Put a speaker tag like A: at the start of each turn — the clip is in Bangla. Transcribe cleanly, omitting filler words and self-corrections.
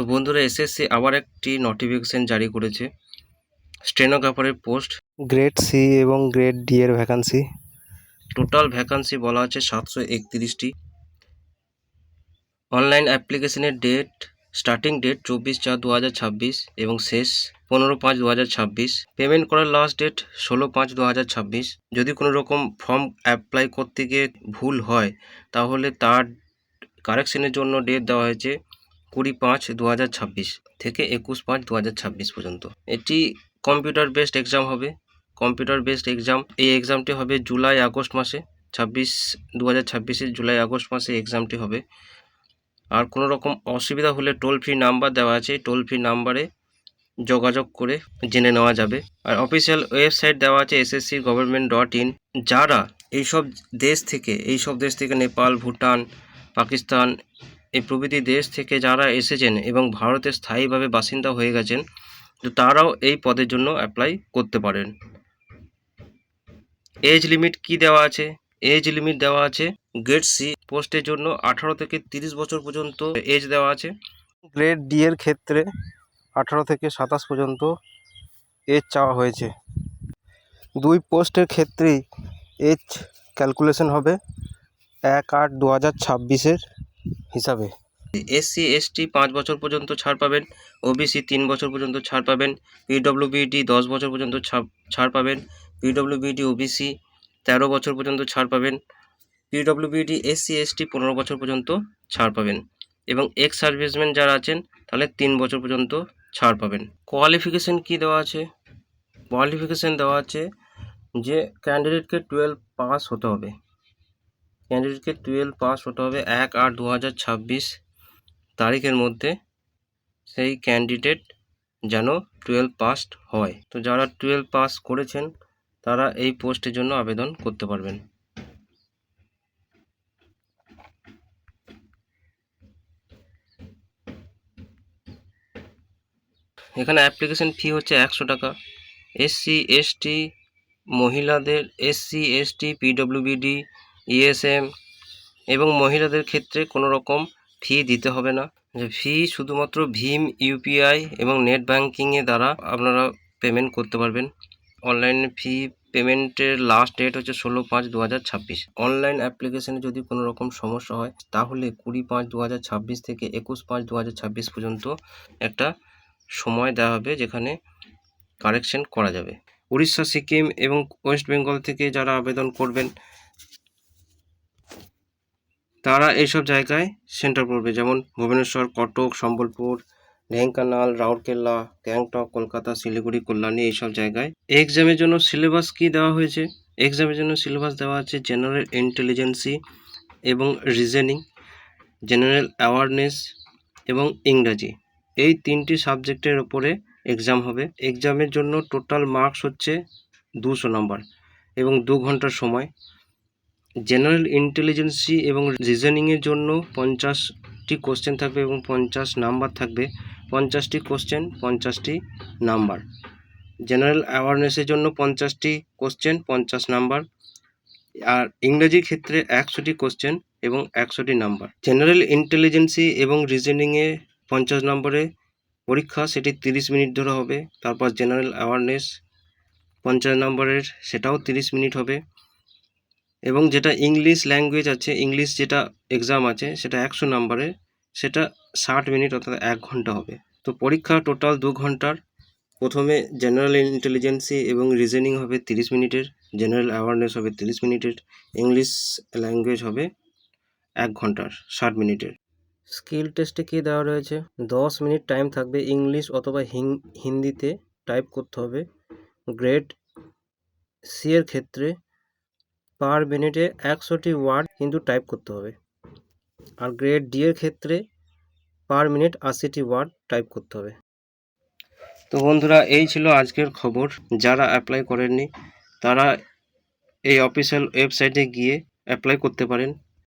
A: তো বন্ধুরা, এসএসসি আবার একটি নোটিফিকেশন জারি করেছে স্টেনোগ্রাফারের পোস্ট।
B: গ্রেড সি এবং গ্রেড ডি এর ভ্যাকান্সি।
A: টোটাল ভ্যাকান্সি বলা আছে 731টি। অনলাইন অ্যাপ্লিকেশনের স্টার্টিং ডেট 24/4/2026 এবং শেষ 15/5/2026। পেমেন্ট করার লাস্ট ডেট 16/5/2026। যদি কোনো রকম ফর্ম অ্যাপ্লাই করতে গিয়ে ভুল হয় তাহলে তার কারেকশনের জন্য ডেট দেওয়া হয়েছে 20/5/2026 থেকে 21/5/2026 পর্যন্ত। এটি কম্পিউটার বেসড এক্সাম হবে। এই এক্সামটি হবে জুলাই আগস্ট মাসে, 2026 জুলাই আগস্ট মাসে এক্সামটি হবে। আর কোনো রকম অসুবিধা হলে টোল ফ্রি নাম্বার দেওয়া আছে, টোল ফ্রি নাম্বারে যোগাযোগ করে জেনে নেওয়া যাবে। আর অফিসিয়াল ওয়েবসাইট দেওয়া আছে sscgovernment.in। যারা এইসব দেশ থেকে নেপাল, ভুটান, পাকিস্তান এই প্রভৃতি দেশ থেকে যারা এসেছেন এবং ভারতে স্থায়ীভাবে বাসিন্দা হয়ে গেছেন, তো তারাও এই পদের জন্য অ্যাপ্লাই করতে পারেন। এজ লিমিট কি দেওয়া আছে? এজ লিমিট দেওয়া আছে গ্রেড সি পোস্টের জন্য 18 থেকে 30 বছর পর্যন্ত এজ দেওয়া আছে।
B: গ্রেড ডি এর ক্ষেত্রে 18 থেকে 27 পর্যন্ত এজ চাওয়া হয়েছে। দুই পোস্টের ক্ষেত্রেই এজ ক্যালকুলেশন হবে 1/8/2026 হিসাবে।
A: এসসি এসটি 5 বছর পর্যন্ত ছাড় পাবেন, ওবিসি 3 বছর পর্যন্ত ছাড় পাবেন, পিডব্লিউবিডি 10 বছর পর্যন্ত ছাড় পাবেন, পিডব্লিউবিডি ওবিসি 13 বছর পর্যন্ত ছাড় পাবেন, পিডব্লিউবিডি এসসি এসটি 15 বছর পর্যন্ত ছাড় পাবেন এবং এক্স সার্ভিসম্যান যারা আছেন তাহলে 3 বছর পর্যন্ত ছাড় পাবেন। কোয়ালিফিকেশন কি দেওয়া আছে? কোয়ালিফিকেশন দেওয়া আছে যে ক্যান্ডিডেটকে 12 পাস হতে হবে। 1/8/2026 তারিখের মধ্যে সেই ক্যান্ডিডেট যেন 12 পাসড হয়। তো যারা 12 পাস করেছেন তারা এই পোস্টের জন্য আবেদন করতে পারবেন। এখানে অ্যাপ্লিকেশন ফি হচ্ছে 100 টাকা। এসসি এসটি মহিলাদের, এসসি এসটি পিডব্লিউবিডি ইএসএম এবং মহিলাদের ক্ষেত্রে কোনো রকম ফি দিতে হবে না। ফি শুধুমাত্র ভীম ইউপিআই এবং নেট ব্যাঙ্কিংয়ের দ্বারা আপনারা পেমেন্ট করতে পারবেন। অনলাইনে ফি পেমেন্টের লাস্ট ডেট হচ্ছে 16/5/2026। অনলাইন অ্যাপ্লিকেশনে যদি কোনো রকম সমস্যা হয় তাহলে 20/5/2026 থেকে 21/5/2026 পর্যন্ত একটা সময় দেওয়া হবে যেখানে কারেকশন করা যাবে। উড়িষ্যা, সিকিম এবং ওয়েস্ট বেঙ্গল থেকে যারা আবেদন করবেন তারা এইসব জায়গায় সেন্টার পড়বে, যেমন ভুবনেশ্বর, কটক, সম্বলপুর, ঢেঙ্কানাল, রাউরকেলা, গ্যাংটক, কলকাতা, শিলিগুড়ি, কল্যাণী এইসব জায়গায়। এক্সামের জন্য সিলেবাস কি দেওয়া হয়েছে? এক্সামের জন্য সিলেবাস দেওয়া আছে জেনারেল ইন্টেলিজেন্সি এবং রিজনিং, জেনারেল অ্যাওয়ারনেস এবং ইংরাজি। এই 3টি সাবজেক্টের ওপরে এক্সাম হবে। এক্সামের জন্য টোটাল মার্কস হচ্ছে 200 নম্বর এবং 2 ঘন্টার সময়। জেনারেল ইন্টেলিজেন্সি এবং রিজনিংয়ের জন্য 50টি কোশ্চেন থাকবে এবং 50 নাম্বার থাকবে। 50টি কোশ্চেন, 50টি নাম্বার। জেনারেল অ্যাওয়ারনেসের জন্য 50টি কোশ্চেন, 50 নাম্বার। আর ইংরেজির ক্ষেত্রে 100টি কোশ্চেন এবং 100টি নাম্বার। জেনারেল ইন্টেলিজেন্সি এবং রিজনিংয়ে 50 নম্বরে পরীক্ষা, সেটি 30 মিনিট ধরে হবে। তারপর জেনারেল অ্যাওয়ারনেস 50 নম্বরের, সেটাও 30 মিনিট হবে। এবং যেটা ইংলিশ ল্যাঙ্গুয়েজ আছে, ইংলিশ যেটা এক্সাম আছে সেটা 100 নম্বরের, সেটা 60 মিনিট অর্থাৎ 1 ঘন্টা হবে। তো পরীক্ষা টোটাল 2 ঘন্টার। প্রথমে জেনারেল ইন্টেলিজেন্সি এবং রিজনিং হবে 30 মিনিটের, জেনারেল অ্যাওয়ারনেস হবে 30 মিনিটের, ইংলিশ ল্যাঙ্গুয়েজ হবে 1 ঘন্টার 60 মিনিটের। স্কিল টেস্টে কী দেওয়া রয়েছে? 10 মিনিট টাইম থাকবে, ইংলিশ অথবা হিন্দিতে টাইপ করতে হবে। গ্রেড সি এর ক্ষেত্রে পার মিনিটে 100টি ওয়ার্ড কিন্তু টাইপ করতে হবে। আর গ্রেড ডি এর ক্ষেত্রে পার মিনিট 80টি ওয়ার্ড টাইপ করতে হবে। তো বন্ধুরা, এই ছিল আজকের খবর। যারা অ্যাপ্লাই করেননি তারা এই অফিসিয়াল ওয়েবসাইটে গিয়ে অ্যাপ্লাই করতে পারেন।